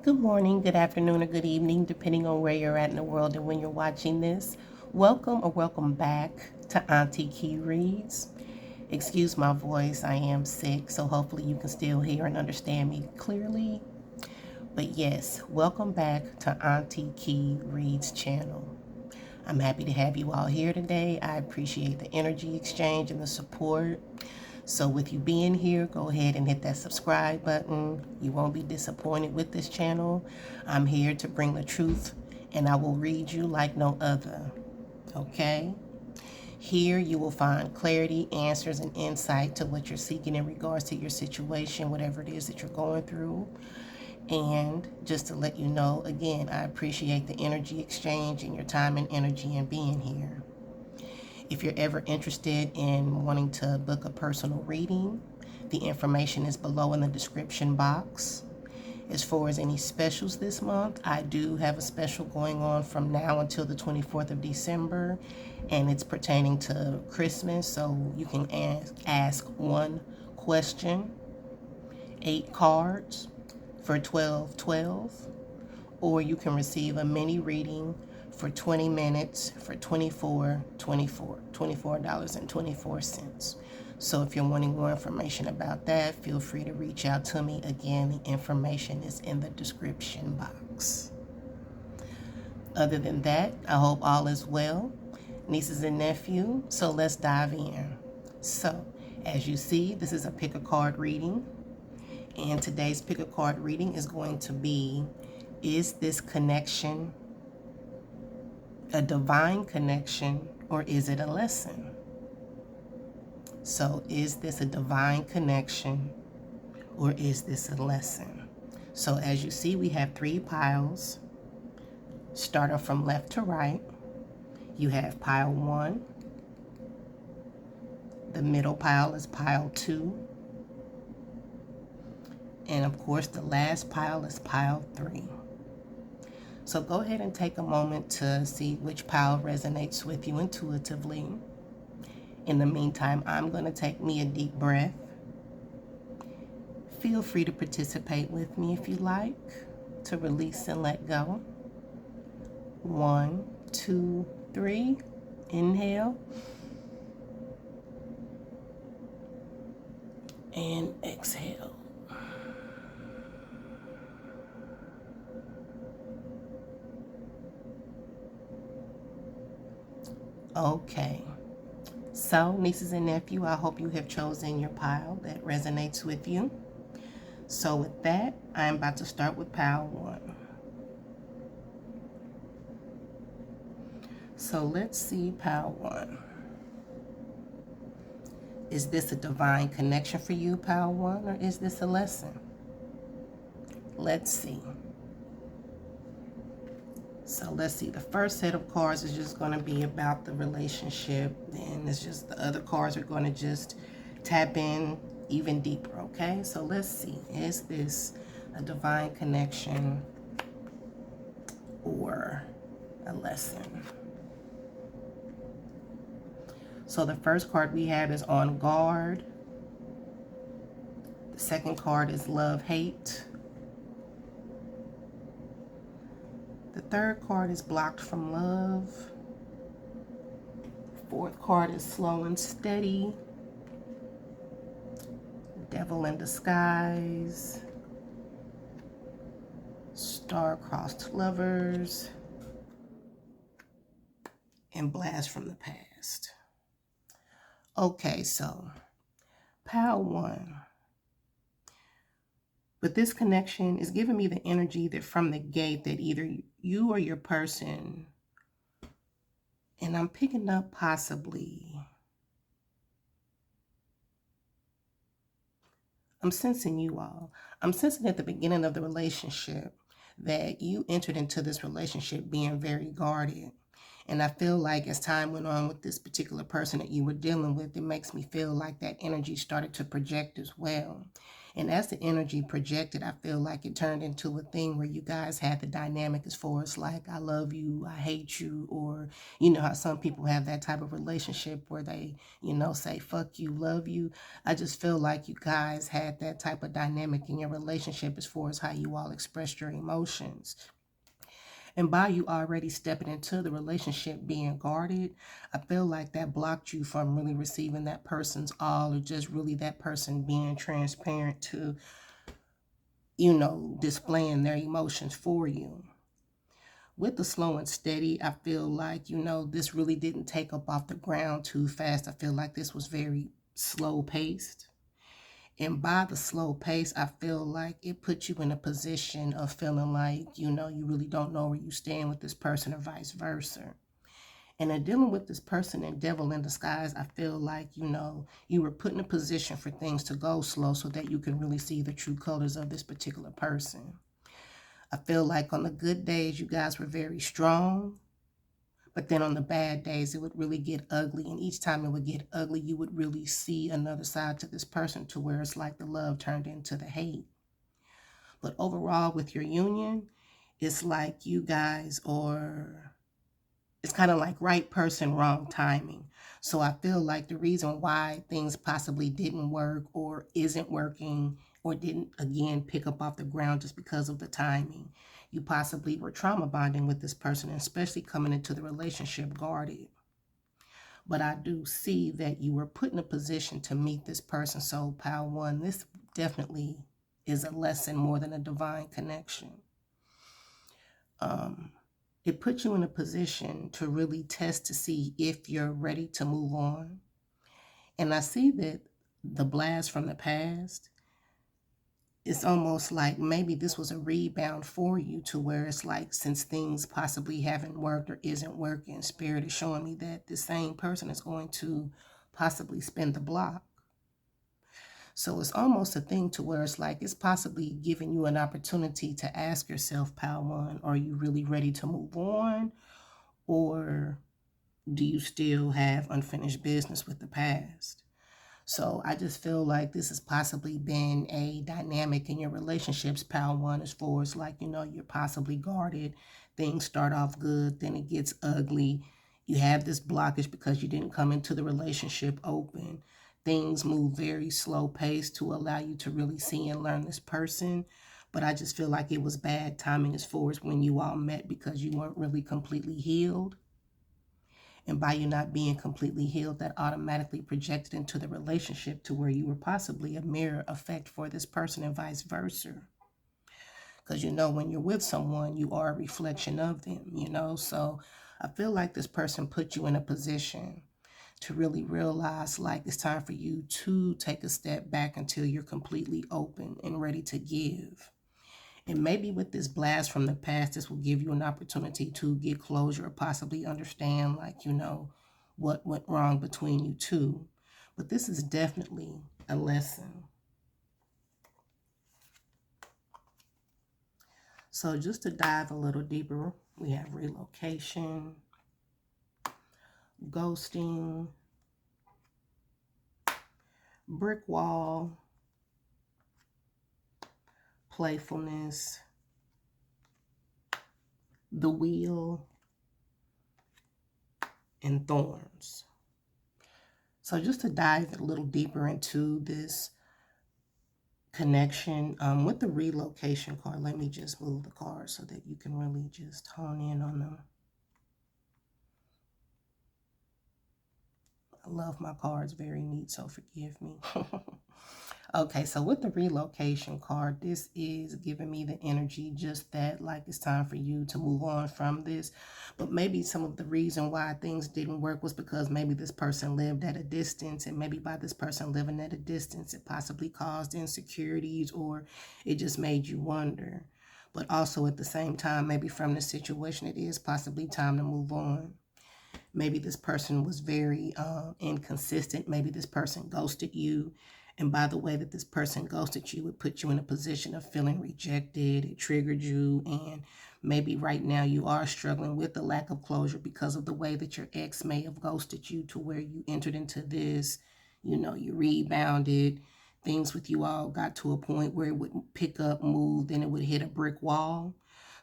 Good morning, good afternoon, or good evening, depending on where you're at in the world and when you're watching this. Welcome or welcome back to auntieki.reads. Excuse my voice, I am sick, so hopefully you can still hear and understand me clearly. But yes, welcome back to auntieki.reads channel. I'm happy to have you all here today. I appreciate the energy exchange and the support. So with you being here, go ahead and hit that subscribe button. You won't be disappointed with this channel. I'm here to bring the truth, and I will read you like no other. Okay? Here you will find clarity, answers, and insight to what you're seeking in regards to your situation, whatever it is that you're going through. And just to let you know, again, I appreciate the energy exchange and your time and energy in being here. If you're ever interested in wanting to book a personal reading, the information is below in the description box. As far as any specials this month, I do have a special going on from now until the 24th of December, and it's pertaining to Christmas, so you can ask one question, 8 cards for $12.12, or you can receive a mini reading for 20 minutes for $24.24. So if you're wanting more information about that, feel free to reach out to me. Again, the information is in the description box. Other than that, I hope all is well, nieces and nephews. So let's dive in. So as you see, this is a pick a card reading, and today's pick a card reading is going to be, is this connection a divine connection, or is it a lesson? So is this a divine connection, or is this a lesson? So as you see, we have 3 piles starting from left to right. You have pile 1, the middle pile is pile 2, and of course the last pile is pile 3. So go ahead and take a moment to see which pile resonates with you intuitively. In the meantime, I'm going to take me a deep breath. Feel free to participate with me if you like, to release and let go. 1, 2, 3. Inhale. And exhale. Okay, so nieces and nephews, I hope you have chosen your pile that resonates with you. So with that, I'm about to start with pile 1. So let's see pile 1. Is this a divine connection for you, pile 1, or is this a lesson? Let's see. So let's see, the first set of cards is just going to be about the relationship, and it's just the other cards are going to just tap in even deeper, okay? So let's see, is this a divine connection or a lesson? So the first card we have is on guard. The second card is love, hate. The third card is blocked from love. Fourth card is slow and steady. Devil in disguise. Star-crossed lovers. And blast from the past. Okay, so pile 1. But this connection is giving me the energy that from the gate that either you or your person, and I'm picking up possibly, I'm sensing you all. I'm sensing at the beginning of the relationship that you entered into this relationship being very guarded. And I feel like as time went on with this particular person that you were dealing with, it makes me feel like that energy started to project as well. And as the energy projected, I feel like it turned into a thing where you guys had the dynamic as far as like, I love you, I hate you, or you know how some people have that type of relationship where they, you know, say, fuck you, love you. I just feel like you guys had that type of dynamic in your relationship as far as how you all expressed your emotions. And by you already stepping into the relationship being guarded, I feel like that blocked you from really receiving that person's all, or just really that person being transparent to, you know, displaying their emotions for you. With the slow and steady, I feel like, you know, this really didn't take up off the ground too fast. I feel like this was very slow paced. And by the slow pace, I feel like it puts you in a position of feeling like, you know, you really don't know where you stand with this person or vice versa. And in dealing with this person and devil in disguise, I feel like, you know, you were put in a position for things to go slow so that you can really see the true colors of this particular person. I feel like on the good days, you guys were very strong. But then on the bad days, it would really get ugly. And each time it would get ugly, you would really see another side to this person to where it's like the love turned into the hate. But overall, with your union, it's like you guys are, it's kind of like right person, wrong timing. So I feel like the reason why things possibly didn't work or isn't working or didn't, again, pick up off the ground just because of the timing. You possibly were trauma bonding with this person, especially coming into the relationship guarded. But I do see that you were put in a position to meet this person. So, Pile 1, this definitely is a lesson more than a divine connection. It puts you in a position to really test to see if you're ready to move on. And I see that the blast from the past, it's almost like maybe this was a rebound for you to where it's like, since things possibly haven't worked or isn't working, Spirit is showing me that the same person is going to possibly spin the block. So it's almost a thing to where it's like, it's possibly giving you an opportunity to ask yourself, Pile 1, are you really ready to move on? Or do you still have unfinished business with the past? So I just feel like this has possibly been a dynamic in your relationships, Pile 1, as far as like, you know, you're possibly guarded. Things start off good, then it gets ugly. You have this blockage because you didn't come into the relationship open. Things move very slow pace to allow you to really see and learn this person. But I just feel like it was bad timing as far as when you all met because you weren't really completely healed. And by you not being completely healed, that automatically projected into the relationship to where you were possibly a mirror effect for this person and vice versa. Because, you know, when you're with someone, you are a reflection of them, you know. So I feel like this person put you in a position to really realize like it's time for you to take a step back until you're completely open and ready to give. And maybe with this blast from the past, this will give you an opportunity to get closure or possibly understand, like, you know, what went wrong between you two. But this is definitely a lesson. So just to dive a little deeper, we have relocation, ghosting, brick wall, playfulness, the wheel, and thorns. So just to dive a little deeper into this connection with the relocation card, let me just move the cards so that you can really just hone in on them. I love my cards, very neat, so forgive me. Okay, so with the relocation card, this is giving me the energy just that like it's time for you to move on from this. But maybe some of the reason why things didn't work was because maybe this person lived at a distance, and maybe by this person living at a distance, it possibly caused insecurities or it just made you wonder. But also at the same time, maybe from the situation, it is possibly time to move on. Maybe this person was very inconsistent. Maybe this person ghosted you. And by the way that this person ghosted you, it put you in a position of feeling rejected. It triggered you. And maybe right now you are struggling with the lack of closure because of the way that your ex may have ghosted you, to where you entered into this, you know, you rebounded. things with you all got to a point where it would pick up, move, then it would hit a brick wall.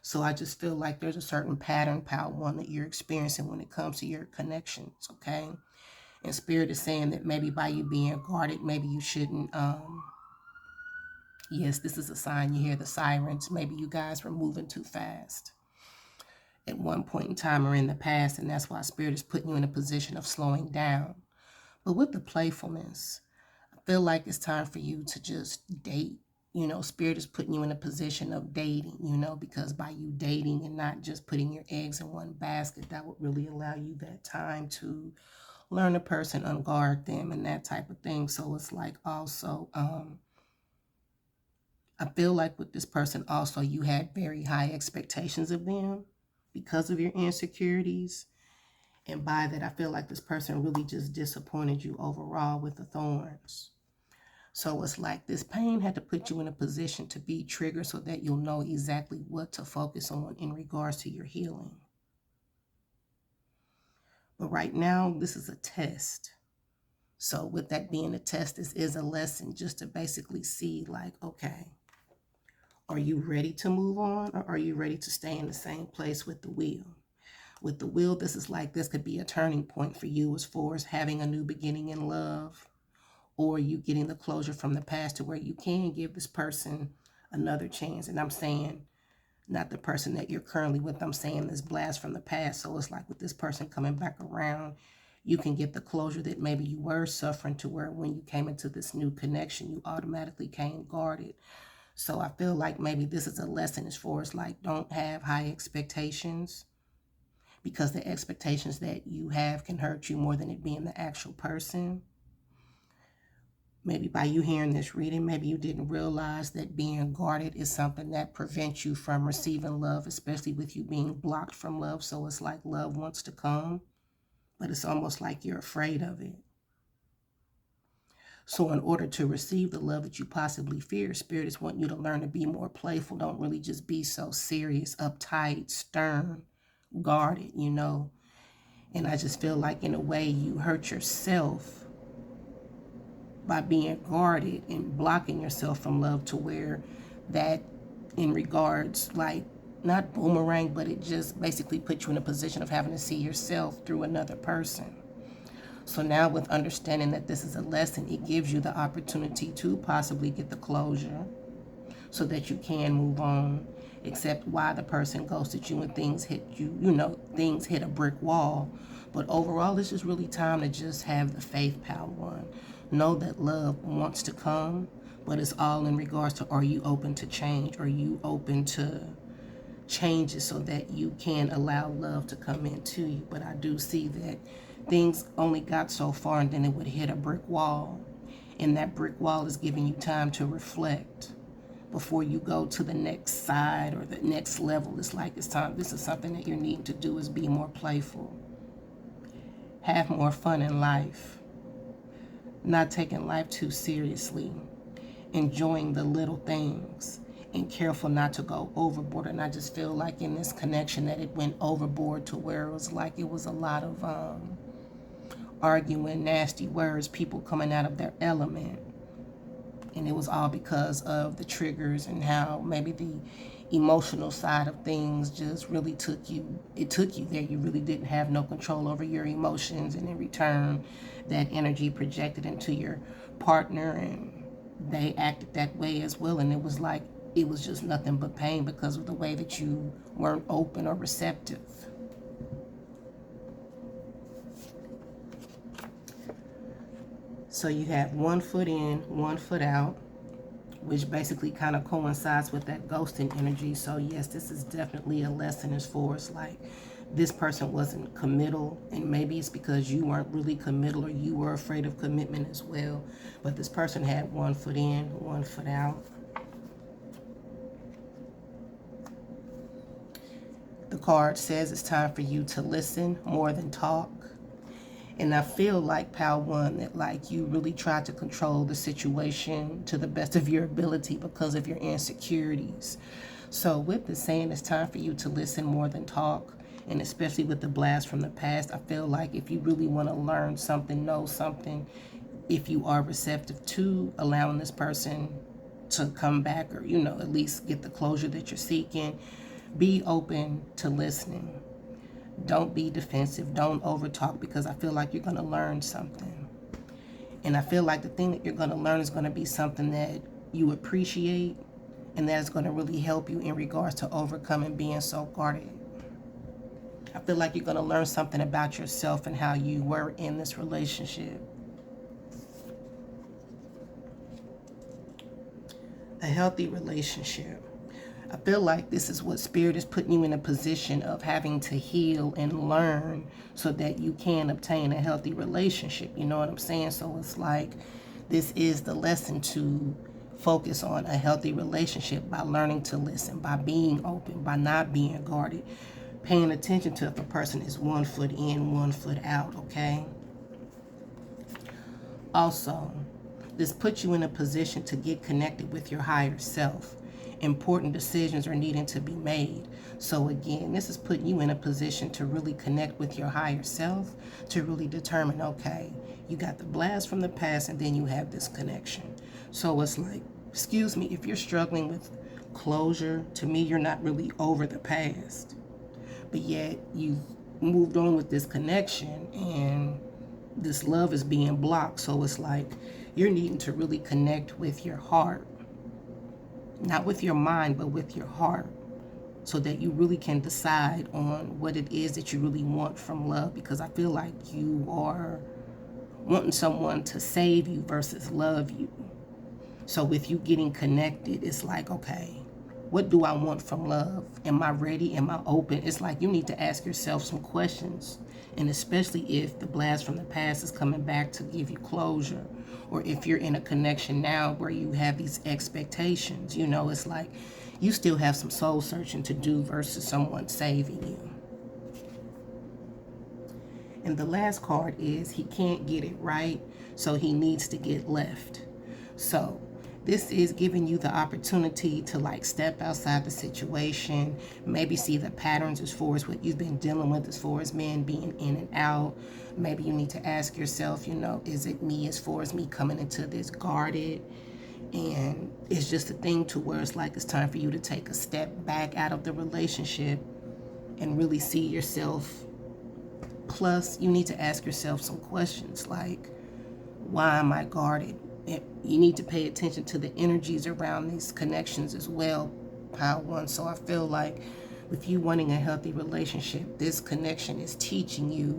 So I just feel like there's a certain pattern, pile one, that you're experiencing when it comes to your connections, okay? And Spirit is saying that maybe by you being guarded, maybe you shouldn't, yes, this is a sign. You hear the sirens. Maybe you guys were moving too fast at one point in time or in the past, and that's why Spirit is putting you in a position of slowing down. But with the playfulness, I feel like it's time for you to just date. You know, Spirit is putting you in a position of dating, you know, because by you dating and not just putting your eggs in one basket, that would really allow you that time to learn a person, unguard them, and that type of thing. So it's like also, I feel like with this person also, you had very high expectations of them because of your insecurities. And by that, I feel like this person really just disappointed you overall with the thorns. So it's like this pain had to put you in a position to be triggered so that you'll know exactly what to focus on in regards to your healing. But right now, this is a test. So with that being a test, this is a lesson just to basically see like, okay, are you ready to move on, or are you ready to stay in the same place with the wheel? With the wheel, this is like, this could be a turning point for you as far as having a new beginning in love, or you getting the closure from the past to where you can give this person another chance. And I'm saying not the person that you're currently with, I'm saying this blast from the past. So it's like with this person coming back around, you can get the closure that maybe you were suffering, to where when you came into this new connection, you automatically came guarded. So I feel like maybe this is a lesson as far as like, don't have high expectations, because the expectations that you have can hurt you more than it being the actual person. Maybe by you hearing this reading, maybe you didn't realize that being guarded is something that prevents you from receiving love, especially with you being blocked from love. So it's like love wants to come, but it's almost like you're afraid of it. So in order to receive the love that you possibly fear, Spirit is wanting you to learn to be more playful. Don't really just be so serious, uptight, stern, guarded, you know. And I just feel like in a way you hurt yourself by being guarded and blocking yourself from love, to where that in regards like not boomerang, but it just basically puts you in a position of having to see yourself through another person. So now with understanding that this is a lesson, it gives you the opportunity to possibly get the closure so that you can move on, except why the person ghosted you and things hit you, you know, things hit a brick wall. But overall, it's just really time to just have the faith, pal one. Know that love wants to come, but it's all in regards to, are you open to change? Are you open to changes so that you can allow love to come into you? But I do see that things only got so far, and then it would hit a brick wall. And that brick wall is giving you time to reflect before you go to the next side or the next level. It's like it's time. This is something that you're needing to do, is be more playful. Have more fun in life. Not taking life too seriously. Enjoying the little things. And careful not to go overboard. And I just feel like in this connection that it went overboard, to where it was like it was a lot of arguing, nasty words, people coming out of their element. And it was all because of the triggers and how maybe the emotional side of things just really took you there. You really didn't have no control over your emotions, and in return, that energy projected into your partner, and they acted that way as well. And it was like, it was just nothing but pain because of the way that you weren't open or receptive. So you have 1 foot in, 1 foot out, which basically kind of coincides with that ghosting energy. So yes, this is definitely a lesson as far as like, this person wasn't committal, and maybe it's because you weren't really committal, or you were afraid of commitment as well. But this person had 1 foot in, 1 foot out. The card says it's time for you to listen more than talk. And I feel like, pal one, that like you really tried to control the situation to the best of your ability because of your insecurities. So with the saying, it's time for you to listen more than talk. And especially with the blast from the past, I feel like if you really want to learn something, know something, if you are receptive to allowing this person to come back, or, you know, at least get the closure that you're seeking, be open to listening. Don't be defensive. Don't overtalk, because I feel like you're going to learn something. And I feel like the thing that you're going to learn is going to be something that you appreciate, and that is going to really help you in regards to overcoming being so guarded. I feel like you're going to learn something about yourself and how you were in this relationship. A healthy relationship. I feel like this is what Spirit is putting you in a position of having to heal and learn so that you can obtain a healthy relationship. You know what I'm saying? So it's like this is the lesson to focus on a healthy relationship by learning to listen, by being open, by not being guarded, paying attention to if a person is 1 foot in, 1 foot out, okay? Also, this puts you in a position to get connected with your higher self. Important decisions are needing to be made. So again, this is putting you in a position to really connect with your higher self, to really determine, okay, you got the blast from the past and then you have this connection. So it's like, excuse me, if you're struggling with closure, to me, you're not really over the past. But yet you've moved on with this connection and this love is being blocked. So it's like you're needing to really connect with your heart. Not with your mind, but with your heart, so that you really can decide on what it is that you really want from love. Because I feel like you are wanting someone to save you versus love you. So with you getting connected, it's like, okay, what do I want from love? Am I ready? Am I open? It's like you need to ask yourself some questions. And especially if the blast from the past is coming back to give you closure, or if you're in a connection now where you have these expectations, you know, it's like you still have some soul searching to do versus someone saving you. And the last card is he can't get it right, so he needs to get left. So this is giving you the opportunity to like step outside the situation, maybe see the patterns as far as what you've been dealing with as far as men being in and out. Maybe you need to ask yourself, you know, is it me as far as me coming into this guarded? And it's just a thing to where it's like it's time for you to take a step back out of the relationship and really see yourself. Plus, you need to ask yourself some questions like, why am I guarded? You need to pay attention to the energies around these connections as well, Pile 1. So I feel like with you wanting a healthy relationship, this connection is teaching you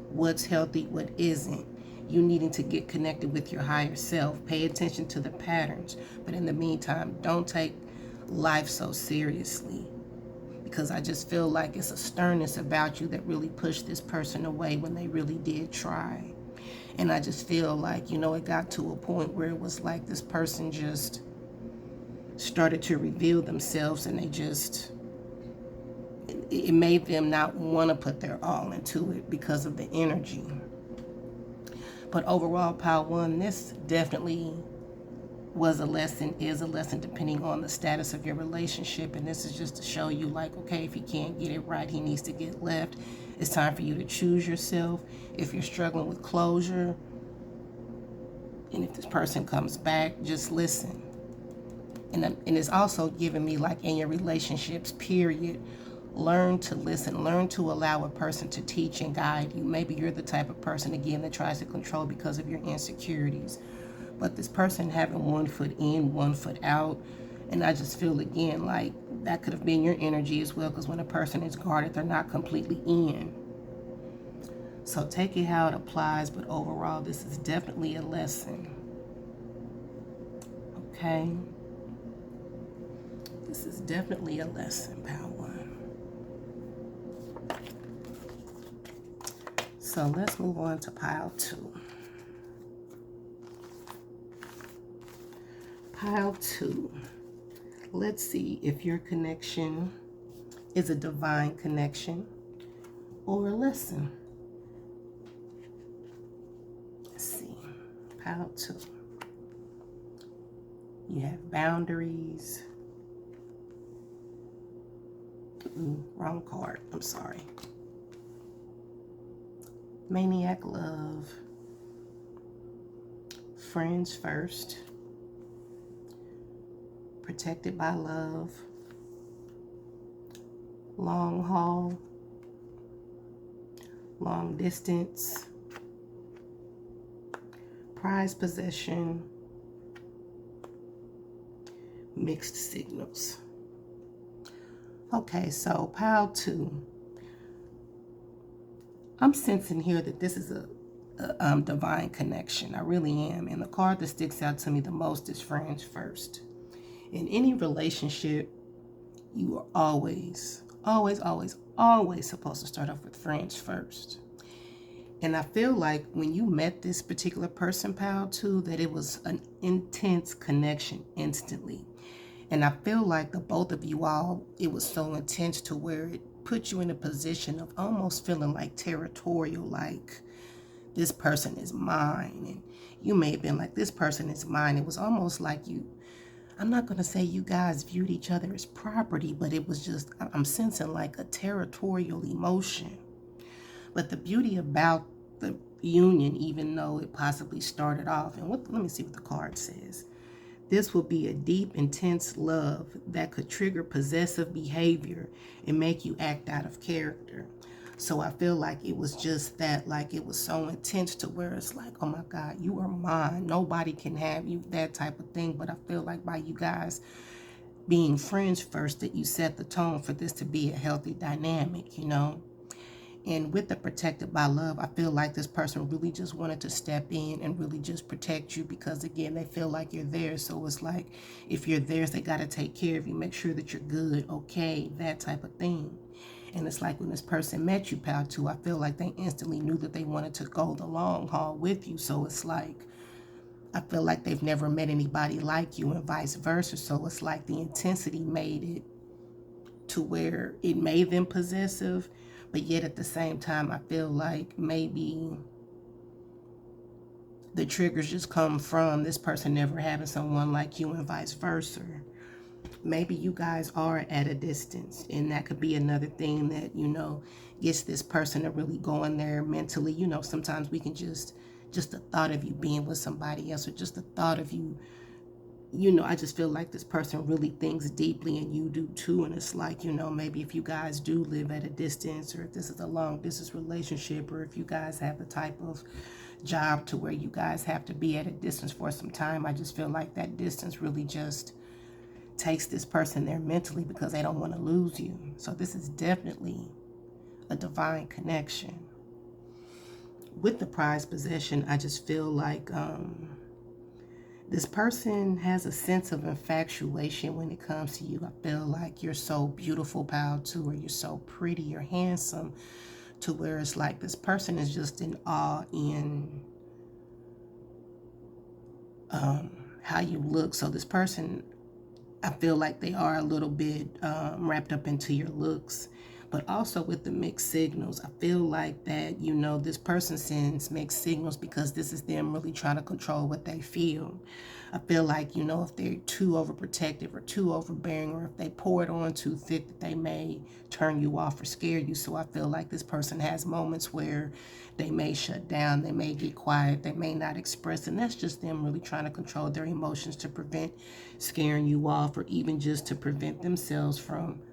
what's healthy, what isn't. You needing to get connected with your higher self. Pay attention to the patterns. But in the meantime, don't take life so seriously, because I just feel like it's a sternness about you that really pushed this person away when they really did try. And I just feel like, you know, it got to a point where it was like this person just started to reveal themselves, and they just, it made them not want to put their all into it because of the energy. But overall, Pile 1, this definitely was a lesson, is a lesson, depending on the status of your relationship. And this is just to show you like, okay, if he can't get it right, he needs to get left. It's time for you to choose yourself. If you're struggling with closure, and if this person comes back, just listen. And it's also giving me like in your relationships, period, learn to listen, learn to allow a person to teach and guide you. Maybe you're the type of person, again, that tries to control because of your insecurities. But this person having 1 foot in, 1 foot out, and I just feel again like that could have been your energy as well, because when a person is guarded, they're not completely in. So take it how it applies, but overall, this is definitely a lesson. Okay? This is definitely a lesson, Pile 1. So let's move on to Pile 2. Pile 2. Let's see if your connection is a divine connection or a lesson. Let's see. Pile 2. You have boundaries. Wrong card. I'm sorry. Maniac love. friends first, protected by love, long haul, long distance, prized possession, mixed signals. Okay, so pile 2. I'm sensing here that this is a divine connection. I really am. And the card that sticks out to me the most is friends first. In any relationship, you are always supposed to start off with friends first. And I feel like when you met this particular person, pal, too, that it was an intense connection instantly. And I feel like the both of you all, it was so intense to where it put you in a position of almost feeling like territorial, like this person is mine. And you may have been like, this person is mine. It was almost like I'm not going to say you guys viewed each other as property, but it was just, I'm sensing like a territorial emotion. But the beauty about the union, even though it possibly started off, and let me see what the card says. This will be a deep, intense love that could trigger possessive behavior and make you act out of character. So I feel like it was just that, like it was so intense to where it's like, oh my God, you are mine. Nobody can have you, that type of thing. But I feel like by you guys being friends first, that you set the tone for this to be a healthy dynamic, you know? And with the protected by love, I feel like this person really just wanted to step in and really just protect you because, again, they feel like you're theirs. So it's like, if you're theirs, they got to take care of you, make sure that you're good, okay, that type of thing. And it's like when this person met you, pal, too, I feel like they instantly knew that they wanted to go the long haul with you. So it's like, I feel like they've never met anybody like you and vice versa. So it's like the intensity made it to where it made them possessive. But yet at the same time, I feel like maybe the triggers just come from this person never having someone like you and vice versa. Maybe you guys are at a distance, and that could be another thing that, you know, gets this person to really go in there mentally. You know, sometimes we can just the thought of you being with somebody else, or just the thought of you, you know, I just feel like this person really thinks deeply, and you do too. And it's like, you know, maybe if you guys do live at a distance, or if this is a long distance relationship, or if you guys have the type of job to where you guys have to be at a distance for some time, I just feel like that distance really just takes this person there mentally because they don't want to lose you. So this is definitely a divine connection. With the prized possession, I just feel like this person has a sense of infatuation when it comes to you. I feel like you're so beautiful, pal, too, or you're so pretty, you're handsome, to where it's like this person is just in awe in how you look. So this person, I feel like they are a little bit wrapped up into your looks. But also with the mixed signals, I feel like that, you know, this person sends mixed signals because this is them really trying to control what they feel. I feel like, you know, if they're too overprotective or too overbearing, or if they pour it on too thick, that they may turn you off or scare you. So I feel like this person has moments where they may shut down, they may get quiet, they may not express, and that's just them really trying to control their emotions to prevent scaring you off, or even just to prevent themselves from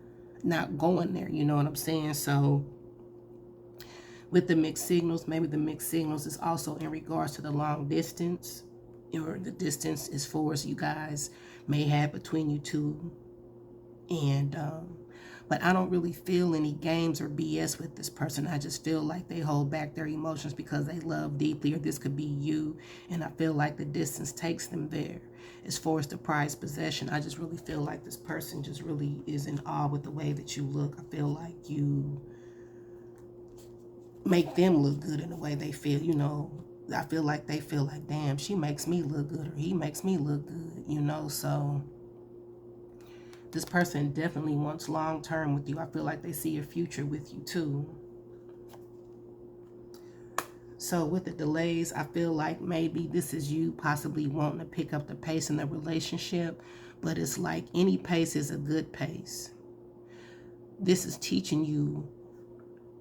not going there, you know what I'm saying? So with the mixed signals, maybe the mixed signals is also in regards to the long distance, or the distance as far as you guys may have between you two. And but I don't really feel any games or BS with this person. I just feel like they hold back their emotions because they love deeply, or this could be you, and I feel like the distance takes them there. As far as the prized possession, I just really feel like this person just really is in awe with the way that you look. I feel like you make them look good in the way they feel, you know. I feel like they feel like, damn, she makes me look good, or he makes me look good, you know. So this person definitely wants long term with you. I feel like they see a future with you too. So with the delays, I feel like maybe this is you possibly wanting to pick up the pace in the relationship, but it's like any pace is a good pace. This is teaching you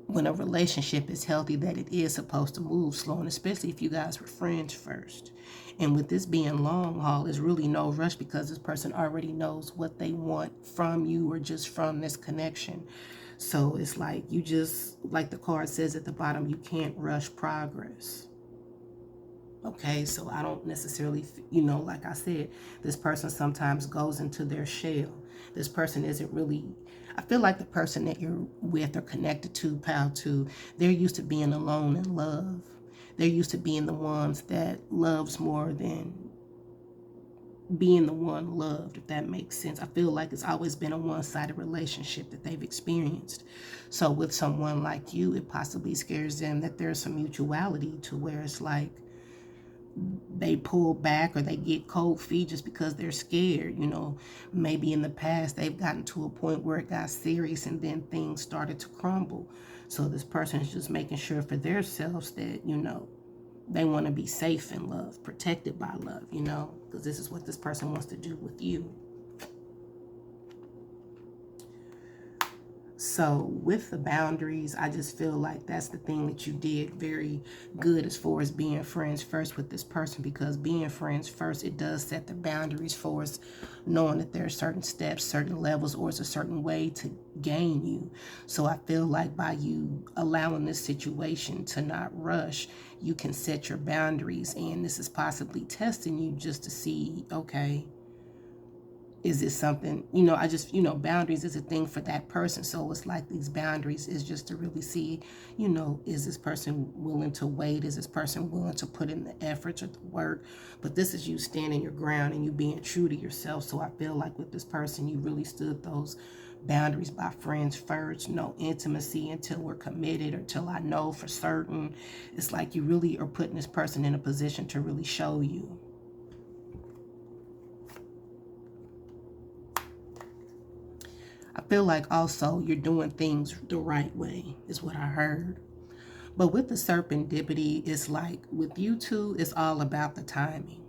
when a relationship is healthy, that it is supposed to move slow, and especially if you guys were friends first. And with this being long haul, there's really no rush because this person already knows what they want from you or just from this connection. So it's like you just, like the card says at the bottom, you can't rush progress. Okay, so I don't necessarily, like I said, this person sometimes goes into their shell. This person isn't really, I feel like the person that you're with or connected to, pal, to, they're used to being alone in love. They're used to being the ones that loves more than being the one loved, if that makes sense. I feel like it's always been a one-sided relationship that they've experienced. So with someone like you, it possibly scares them that there's some mutuality to where it's like they pull back or they get cold feet just because they're scared. Maybe in the past they've gotten to a point where it got serious and then things started to crumble. So this person is just making sure for themselves that, they want to be safe in love, protected by love, because this is what this person wants to do with you. So with the boundaries, I just feel like that's the thing that you did very good as far as being friends first with this person, because being friends first, it does set the boundaries for us, knowing that there are certain steps, certain levels, or it's a certain way to gain you. So I feel like by you allowing this situation to not rush, you can set your boundaries, and this is possibly testing you just to see, okay, is this something, boundaries is a thing for that person. So it's like these boundaries is just to really see, is this person willing to wait? Is this person willing to put in the effort or the work? But this is you standing your ground and you being true to yourself. So I feel like with this person, you really stood those boundaries by friends first. No intimacy until we're committed or till I know for certain. It's like you really are putting this person in a position to really show you. I feel like also you're doing things the right way is what I heard. But with the serendipity, it's like with you two, it's all about the timing.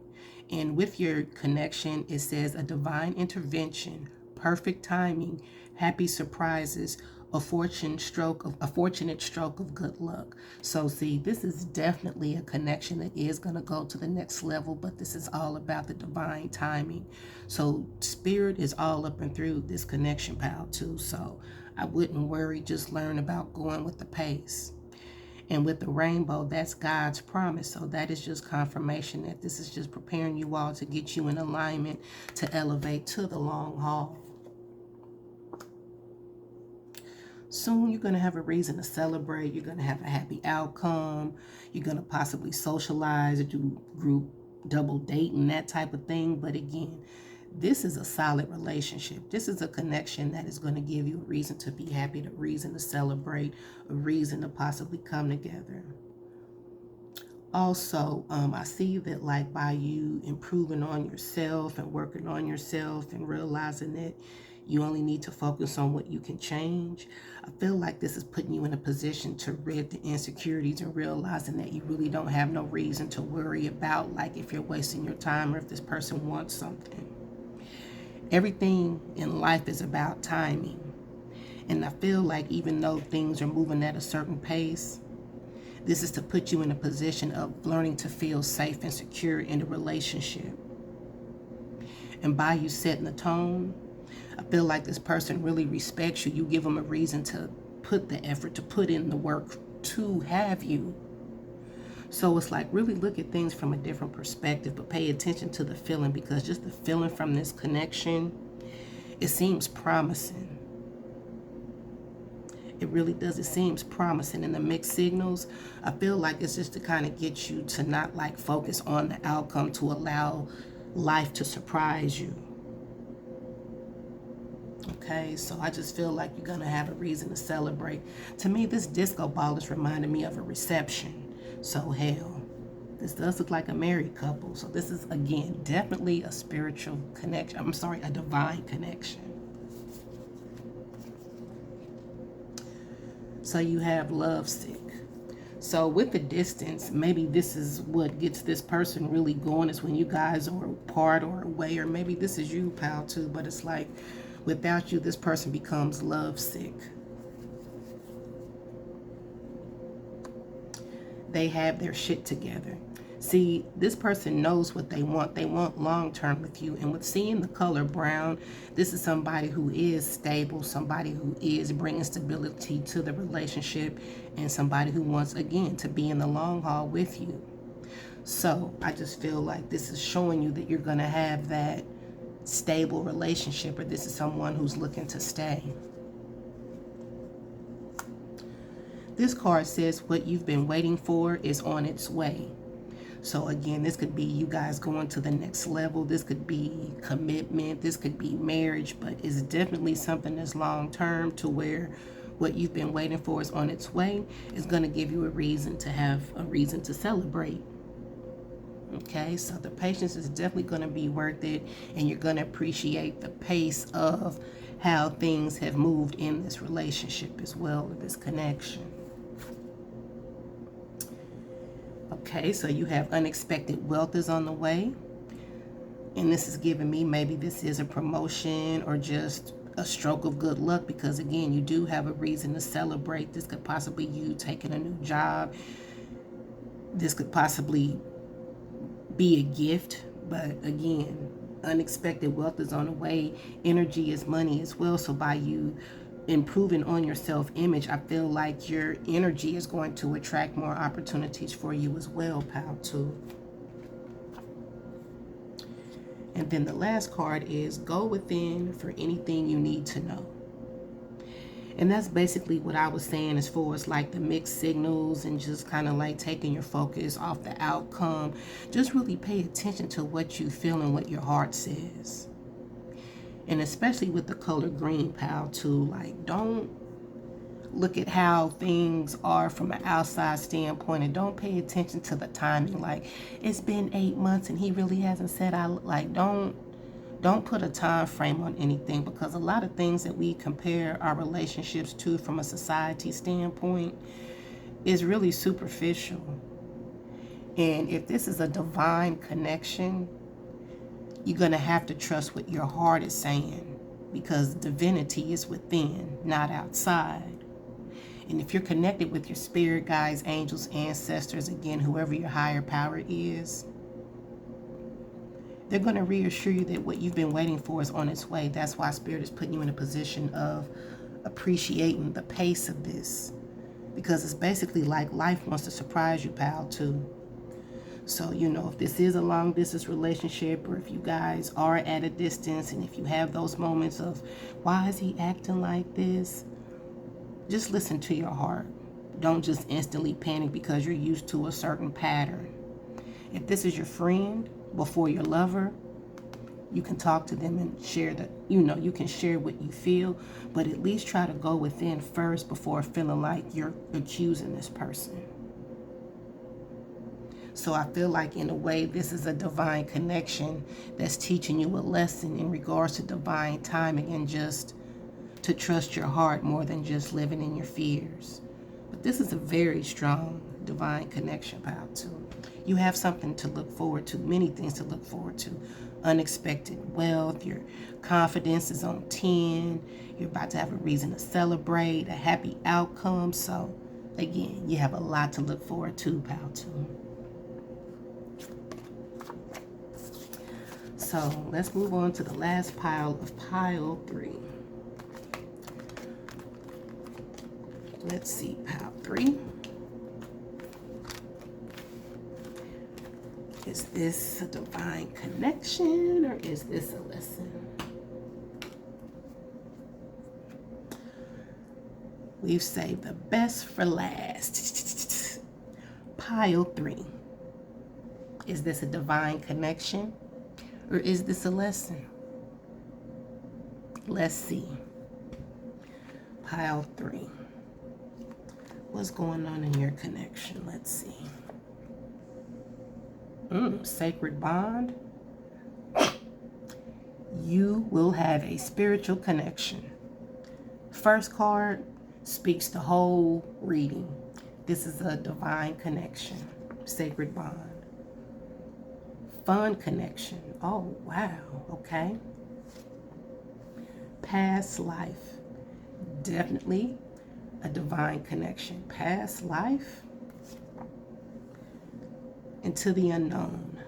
And with your connection, it says a divine intervention, perfect timing, happy surprises, a fortunate stroke of good luck. So see, this is definitely a connection that is going to go to the next level, but this is all about the divine timing. So spirit is all up and through this connection, pal, too. So I wouldn't worry, just learn about going with the pace. And with the rainbow, that's God's promise. So that is just confirmation that this is just preparing you all to get you in alignment to elevate to the long haul. Soon you're going to have a reason to celebrate. You're going to have a happy outcome. You're going to possibly socialize or do group double dating, that type of thing. But again, this is a solid relationship. This is a connection that is going to give you a reason to be happy, a reason to celebrate, a reason to possibly come together. Also, I see that like by you improving on yourself and working on yourself and realizing that you only need to focus on what you can change, I feel like this is putting you in a position to rid the insecurities and realizing that you really don't have no reason to worry about like if you're wasting your time or if this person wants something. Everything in life is about timing. And I feel like even though things are moving at a certain pace, this is to put you in a position of learning to feel safe and secure in a relationship. And by you setting the tone, I feel like this person really respects you. You give them a reason to put the effort, to put in the work to have you. So it's like really look at things from a different perspective, but pay attention to the feeling, because just the feeling from this connection, it seems promising. It really does. It seems promising. In the mixed signals, I feel like it's just to kind of get you to not like focus on the outcome, to allow life to surprise you. Okay, so I just feel like you're going to have a reason to celebrate. To me, this disco ball is reminding me of a reception. So hell, this does look like a married couple. So this is, again, definitely a spiritual connection. I'm sorry, a divine connection. So you have lovesick. So with the distance, maybe this is what gets this person really going, is when you guys are apart or away, or maybe this is you, pal, too, but it's like without you, this person becomes lovesick. they have their shit together. See, this person knows what they want. They want long-term with you. And with seeing the color brown, this is somebody who is stable, somebody who is bringing stability to the relationship, and somebody who wants, again, to be in the long haul with you. So I just feel like this is showing you that you're going to have that stable relationship, or this is someone who's looking to stay. This card says what you've been waiting for is on its way. So again, this could be you guys going to the next level. This could be commitment. This could be marriage, but it's definitely something that's long term, to where what you've been waiting for is on its way. It's going to give you a reason to have a reason to celebrate. Okay, so the patience is definitely going to be worth it, and you're going to appreciate the pace of how things have moved in this relationship as well, or this connection. Okay, so you have unexpected wealth is on the way. And this is giving me, maybe this is a promotion or just a stroke of good luck, because again, you do have a reason to celebrate. This could possibly you taking a new job. This could possibly be a gift, but again, unexpected wealth is on the way. Energy is money as well. So by you improving on your self-image, I feel like your energy is going to attract more opportunities for you as well, pal, too. And then the last card is go within for anything you need to know. And that's basically what I was saying as far as like the mixed signals and just kind of like taking your focus off the outcome. Just really pay attention to what you feel and what your heart says. And especially with the color green, pal, too. Like, don't look at how things are from an outside standpoint, and don't pay attention to the timing. Like, it's been 8 months and he really hasn't said don't put a time frame on anything, because a lot of things that we compare our relationships to from a society standpoint is really superficial. And if this is a divine connection, you're going to have to trust what your heart is saying, because divinity is within, not outside. And if you're connected with your spirit guides, angels, ancestors, again, whoever your higher power is, they're going to reassure you that what you've been waiting for is on its way. That's why Spirit is putting you in a position of appreciating the pace of this, because it's basically like life wants to surprise you, pal, too. So, you know, if this is a long distance relationship, or if you guys are at a distance, and if you have those moments of, why is he acting like this? Just listen to your heart. Don't just instantly panic because you're used to a certain pattern. If this is your friend before your lover, you can talk to them and share that, you can share what you feel, but at least try to go within first before feeling like you're accusing this person. So I feel like in a way, this is a divine connection that's teaching you a lesson in regards to divine timing, and just to trust your heart more than just living in your fears. But this is a very strong divine connection, pal, too. You have something to look forward to, many things to look forward to. Unexpected wealth, your confidence is on 10, you're about to have a reason to celebrate, a happy outcome. So again, you have a lot to look forward to, pal, too. So let's move on to the last pile of pile 3. Let's see, pile 3. Is this a divine connection, or is this a lesson? We've saved the best for last. Pile 3. Is this a divine connection, or is this a lesson? Let's see. Pile 3. What's going on in your connection? Let's see. Sacred bond. You will have a spiritual connection. First card speaks the whole reading. This is a divine connection. Sacred bond. Fun connection. Oh, wow. Okay. Past life. Definitely a divine connection. Past life. into the unknown.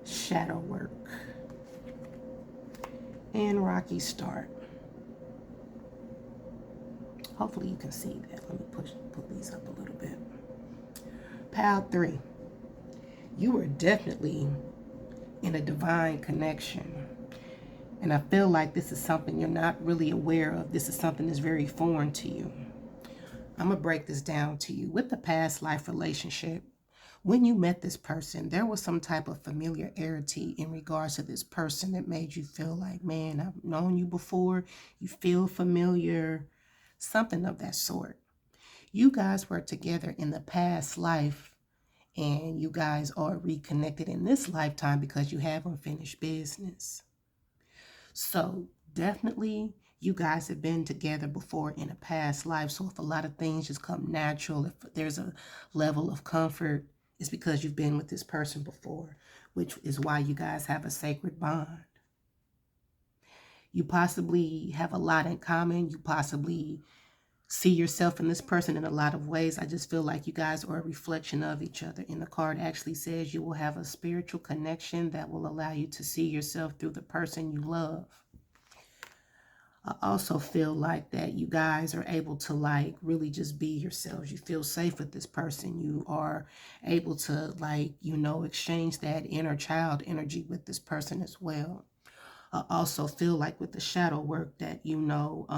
Shadow work. And rocky start. Hopefully you can see that. Let me put these up a little bit. Pile 3. You are definitely in a divine connection. And I feel like this is something you're not really aware of. This is something that's very foreign to you. I'm going to break this down to you. With the past life relationship, when you met this person, there was some type of familiarity in regards to this person that made you feel like, man, I've known you before. You feel familiar. Something of that sort. You guys were together in the past life, and you guys are reconnected in this lifetime because you have unfinished business. So definitely you guys have been together before in a past life. So if a lot of things just come natural, if there's a level of comfort, it's because you've been with this person before, which is why you guys have a sacred bond. You possibly have a lot in common. You possibly see yourself in this person in a lot of ways. I just feel like you guys are a reflection of each other. And the card actually says you will have a spiritual connection that will allow you to see yourself through the person you love. I also feel like that you guys are able to like really just be yourselves. You feel safe with this person. You are able to like, you know, exchange that inner child energy with this person as well. I also feel like with the shadow work that, you know,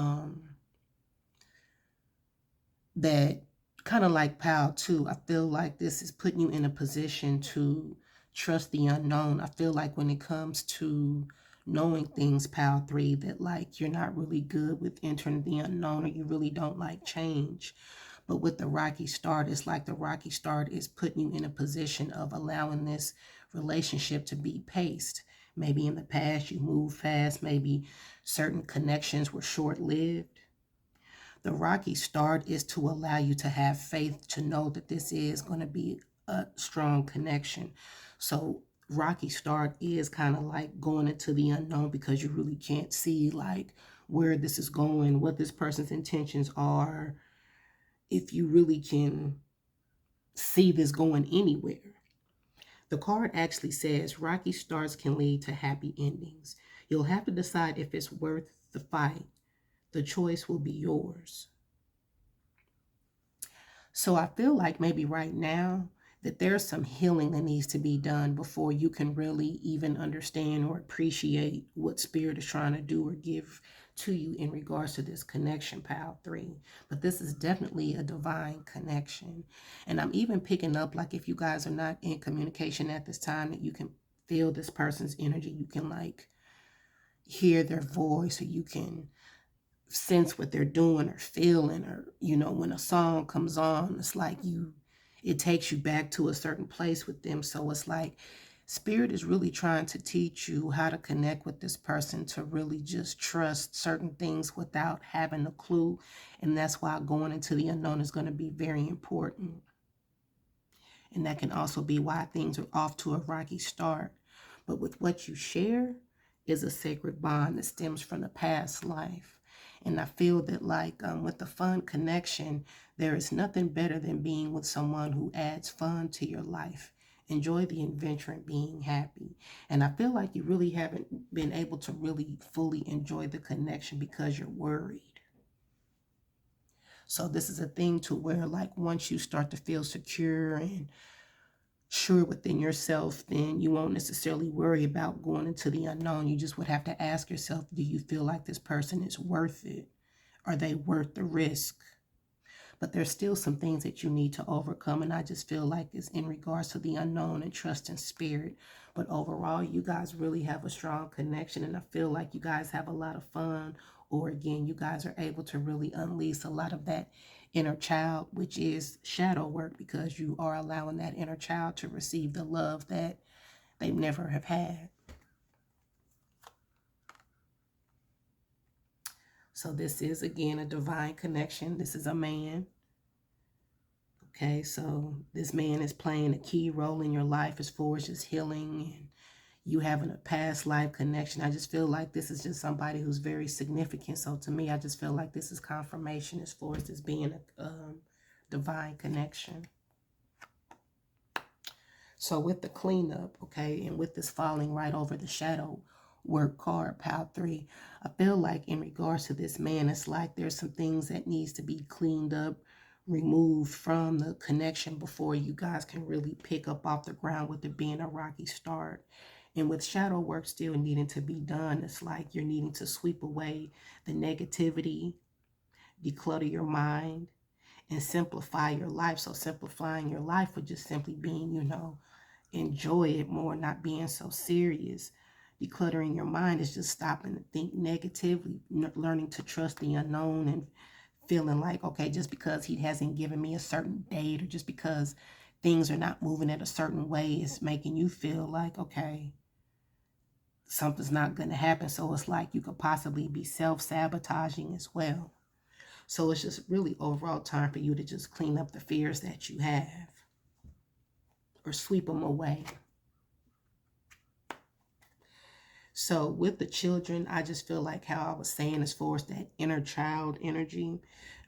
that kind of like Pal too, I feel like this is putting you in a position to trust the unknown. I feel like when it comes to knowing things, Pal 3, that like you're not really good with entering the unknown, or you really don't like change. But with the rocky start, it's like the rocky start is putting you in a position of allowing this relationship to be paced. Maybe in the past you moved fast, maybe certain connections were short-lived. The rocky start is to allow you to have faith to know that this is going to be a strong connection. So rocky start is kind of like going into the unknown because you really can't see like where this is going, what this person's intentions are, if you really can see this going anywhere. The card actually says rocky starts can lead to happy endings. You'll have to decide if it's worth the fight. The choice will be yours. So I feel like maybe right now that there's some healing that needs to be done before you can really even understand or appreciate what Spirit is trying to do or give to you in regards to this connection, Pile 3. But this is definitely a divine connection. And I'm even picking up, like, if you guys are not in communication at this time, that you can feel this person's energy. You can, like, hear their voice, or you can sense what they're doing or feeling, or, you know, when a song comes on, it's like it takes you back to a certain place with them. So it's like Spirit is really trying to teach you how to connect with this person, to really just trust certain things without having a clue. And that's why going into the unknown is going to be very important. And that can also be why things are off to a rocky start. But with what you share is a sacred bond that stems from the past life. And I feel that like with the fun connection, there is nothing better than being with someone who adds fun to your life. Enjoy the adventure and being happy. And I feel like you really haven't been able to really fully enjoy the connection because you're worried. So this is a thing to where like once you start to feel secure and sure within yourself, then you won't necessarily worry about going into the unknown. You just would have to ask yourself, do you feel like this person is worth it? Are they worth the risk? But there's still some things that you need to overcome, and I just feel like it's in regards to the unknown and trust in Spirit. But overall, you guys really have a strong connection, and I feel like you guys have a lot of fun, or again, you guys are able to really unleash a lot of that inner child, which is shadow work, because you are allowing that inner child to receive the love that they never have had. So this is, again, a divine connection. This is a man. Okay, so this man is playing a key role in your life as far as just healing and you having a past life connection. I just feel like this is just somebody who's very significant. So to me, I just feel like this is confirmation as far as this being a divine connection. So with the cleanup, okay, and with this falling right over the shadow work card, pile 3, I feel like in regards to this man, it's like there's some things that needs to be cleaned up, removed from the connection before you guys can really pick up off the ground with it being a rocky start. And with shadow work still needing to be done, it's like you're needing to sweep away the negativity, declutter your mind, and simplify your life. So simplifying your life would just simply being, enjoy it more, not being so serious. Decluttering your mind is just stopping to think negatively, learning to trust the unknown, and feeling like, okay, just because he hasn't given me a certain date, or just because things are not moving at a certain way, is making you feel like, okay, something's not going to happen. So it's like you could possibly be self-sabotaging as well. So it's just really overall time for you to just clean up the fears that you have, or sweep them away. So with the children, I just feel like how I was saying, as far as that inner child energy,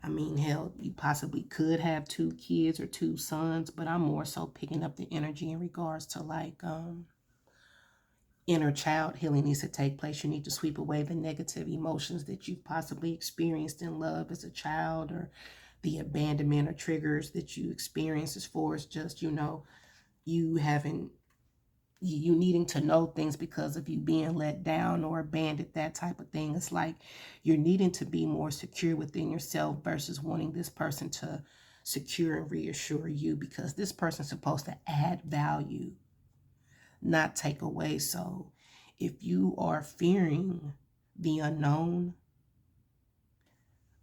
I mean, hell, you possibly could have 2 kids or 2 sons, but I'm more so picking up the energy in regards to like inner child healing needs to take place. You need to sweep away the negative emotions that you've possibly experienced in love as a child, or the abandonment or triggers that you experience as far as just, you haven't, you needing to know things because of you being let down or abandoned, that type of thing. It's like you're needing to be more secure within yourself versus wanting this person to secure and reassure you, because this person's supposed to add value, not take away. So if you are fearing the unknown,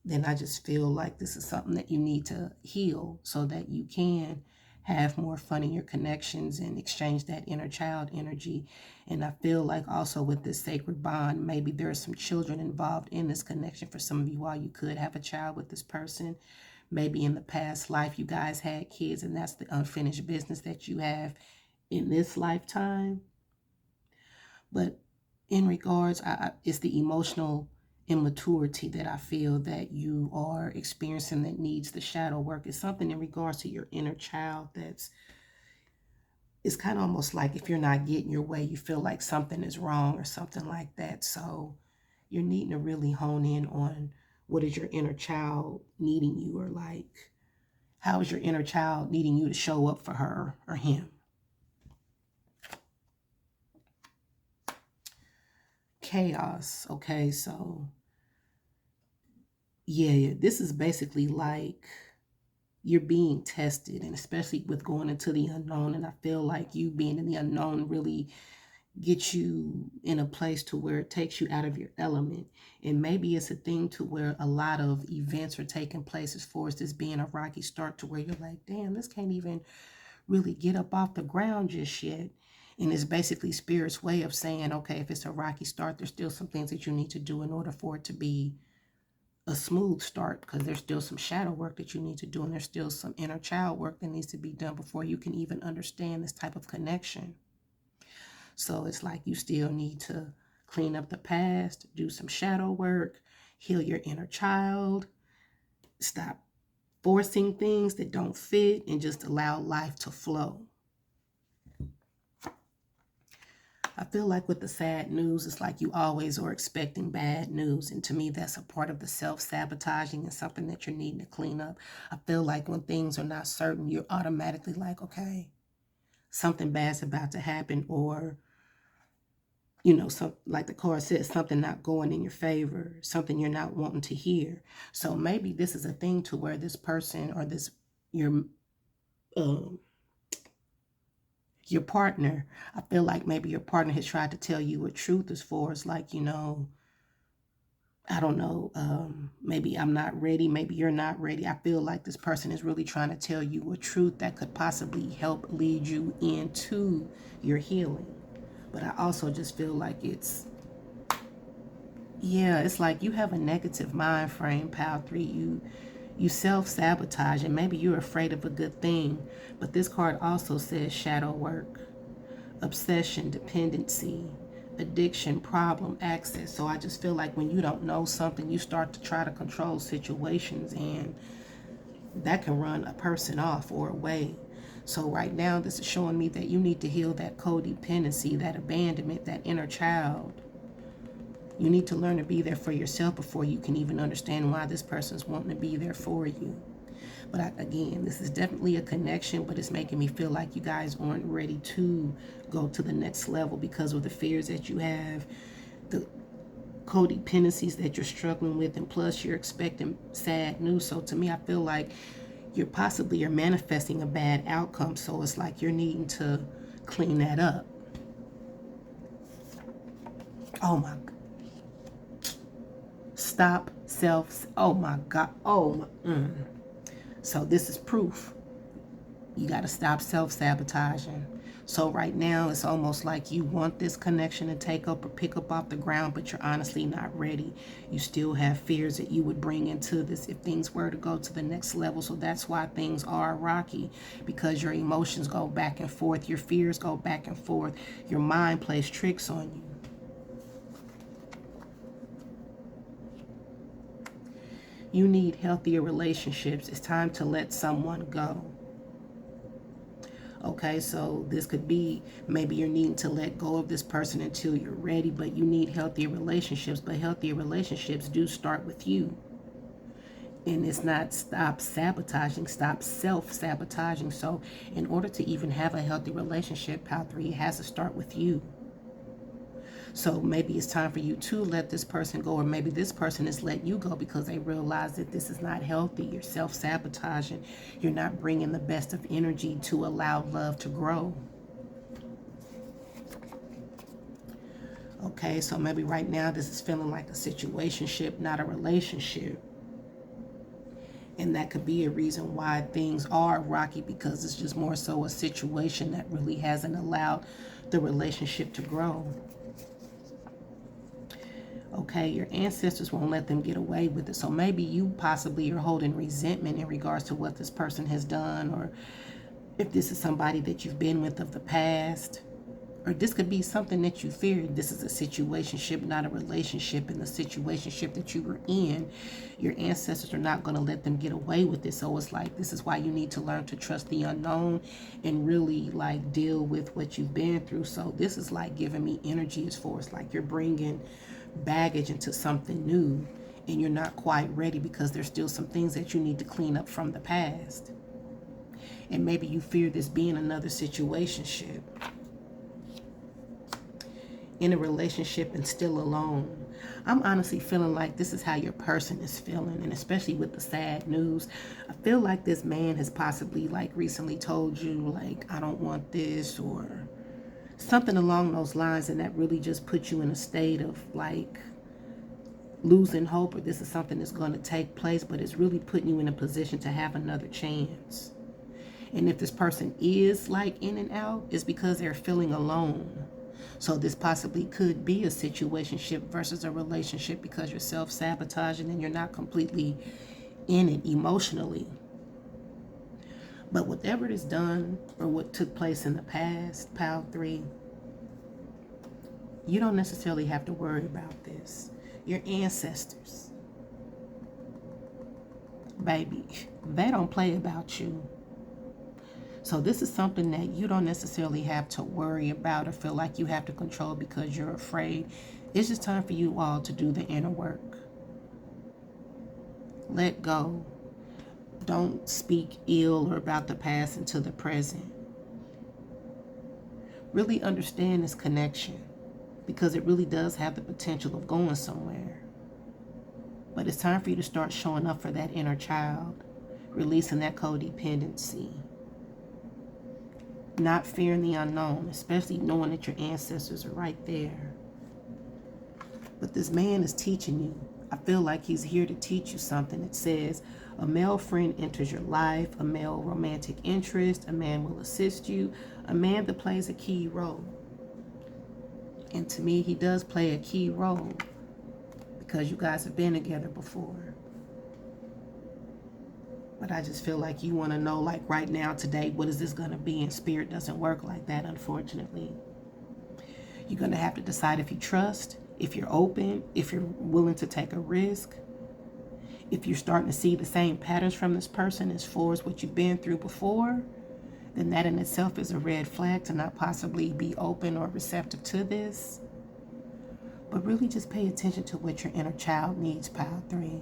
then I just feel like this is something that you need to heal so that you can have more fun in your connections and exchange that inner child energy. And I feel like also with this sacred bond, maybe there are some children involved in this connection. For some of you all, you could have a child with this person. Maybe in the past life you guys had kids, and that's the unfinished business that you have in this lifetime. But in regards, it's the emotional immaturity that I feel that you are experiencing that needs the shadow work. It's something in regards to your inner child it's kind of almost like if you're not getting your way, you feel like something is wrong or something like that. So you're needing to really hone in on what is your inner child needing you, or like how is your inner child needing you to show up for her or him. Chaos. Okay, so yeah, this is basically like you're being tested, and especially with going into the unknown. And I feel like you being in the unknown really gets you in a place to where it takes you out of your element. And maybe it's a thing to where a lot of events are taking place as far as this being a rocky start, to where you're like, damn, this can't even really get up off the ground just yet. And it's basically Spirit's way of saying, okay, if it's a rocky start, there's still some things that you need to do in order for it to be a smooth start, because there's still some shadow work that you need to do, and there's still some inner child work that needs to be done before you can even understand this type of connection. So it's like you still need to clean up the past, do some shadow work, heal your inner child, stop forcing things that don't fit, and just allow life to flow. I feel like with the sad news, it's like you always are expecting bad news. And to me, that's a part of the self-sabotaging and something that you're needing to clean up. I feel like when things are not certain, you're automatically like, okay, something bad's about to happen, or, like the card says, something not going in your favor, something you're not wanting to hear. So maybe this is a thing to where this person, or your partner, I feel like maybe your partner has tried to tell you a truth as far as like, I don't know, maybe I'm not ready, maybe you're not ready. I feel like this person is really trying to tell you a truth that could possibly help lead you into your healing. But I also just feel like it's like you have a negative mind frame, pile 3. You self-sabotage, and maybe you're afraid of a good thing. But this card also says shadow work, obsession, dependency, addiction, problem, access. So I just feel like when you don't know something, you start to try to control situations, and that can run a person off or away. So right now, this is showing me that you need to heal that codependency, that abandonment, that inner child. You need to learn to be there for yourself before you can even understand why this person's wanting to be there for you. But again, this is definitely a connection, but it's making me feel like you guys aren't ready to go to the next level because of the fears that you have, the codependencies that you're struggling with, and plus you're expecting sad news. So to me, I feel like you're manifesting a bad outcome. So it's like you're needing to clean that up. Oh my God. Stop oh my God. So this is proof. You got to stop self-sabotaging. So right now, it's almost like you want this connection to take up or pick up off the ground, but you're honestly not ready. You still have fears that you would bring into this if things were to go to the next level. So that's why things are rocky, because your emotions go back and forth. Your fears go back and forth. Your mind plays tricks on you. You need healthier relationships. It's time to let someone go. Okay, so this could be maybe you're needing to let go of this person until you're ready, but you need healthier relationships. But healthier relationships do start with you. And it's not stop sabotaging, stop self-sabotaging. So in order to even have a healthy relationship, Pile 3, it has to start with you. So maybe it's time for you to let this person go, or maybe this person is letting you go because they realize that this is not healthy. You're self-sabotaging. You're not bringing the best of energy to allow love to grow. Okay, so maybe right now this is feeling like a situationship, not a relationship. And that could be a reason why things are rocky, because it's just more so a situation that really hasn't allowed the relationship to grow. Okay, your ancestors won't let them get away with it. So maybe you possibly are holding resentment in regards to what this person has done, or if this is somebody that you've been with of the past, or this could be something that you feared. This is a situationship, not a relationship. In the situationship that you were in, your ancestors are not going to let them get away with it. So it's like, this is why you need to learn to trust the unknown and really like deal with what you've been through. So this is like giving me energy as far as like you're bringing baggage into something new, and you're not quite ready because there's still some things that you need to clean up from the past. And maybe you fear this being another situationship, in a relationship and still alone. I'm honestly feeling like this is how your person is feeling, and especially with the sad news, I feel like this man has possibly like recently told you like, I don't want this, or something along those lines, and that really just puts you in a state of like losing hope, or this is something that's going to take place, but it's really putting you in a position to have another chance. And if this person is like in and out, it's because they're feeling alone. So this possibly could be a situationship versus a relationship, because you're self-sabotaging and you're not completely in it emotionally. But whatever is done or what took place in the past, Pile 3, you don't necessarily have to worry about this. Your ancestors, baby, they don't play about you. So this is something that you don't necessarily have to worry about or feel like you have to control because you're afraid. It's just time for you all to do the inner work. Let go. Don't speak ill or about the past into the present. Really understand this connection, because it really does have the potential of going somewhere. But it's time for you to start showing up for that inner child, releasing that codependency. Not fearing the unknown, especially knowing that your ancestors are right there. But this man is teaching you. I feel like he's here to teach you something. It says, a male friend enters your life, a male romantic interest, a man will assist you, a man that plays a key role. And to me, he does play a key role because you guys have been together before. But I just feel like you want to know, like right now, today, what is this going to be? And spirit doesn't work like that, unfortunately. You're going to have to decide if you trust, if you're open, if you're willing to take a risk, if you're starting to see the same patterns from this person as far as what you've been through before, then that in itself is a red flag to not possibly be open or receptive to this. But really just pay attention to what your inner child needs, pile 3,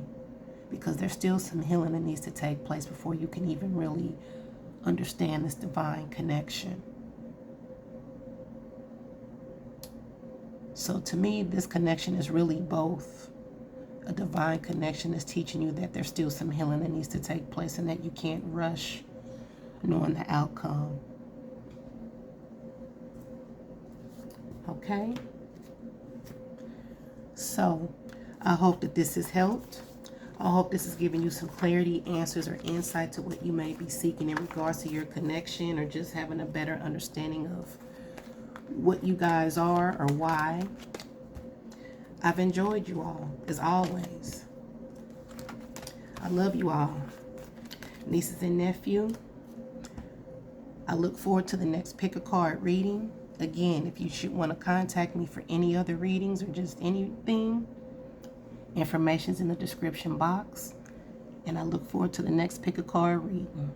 because there's still some healing that needs to take place before you can even really understand this divine connection. So to me, this connection is really both a divine connection that's teaching you that there's still some healing that needs to take place and that you can't rush knowing the outcome. Okay? So I hope that this has helped. I hope this is giving you some clarity, answers, or insight to what you may be seeking in regards to your connection, or just having a better understanding of what you guys are or why. I've enjoyed you all, as always. I love you all. Nieces and nephew, I look forward to the next pick a card reading. Again, if you should want to contact me for any other readings or just anything, information's in the description box. And I look forward to the next pick a card reading.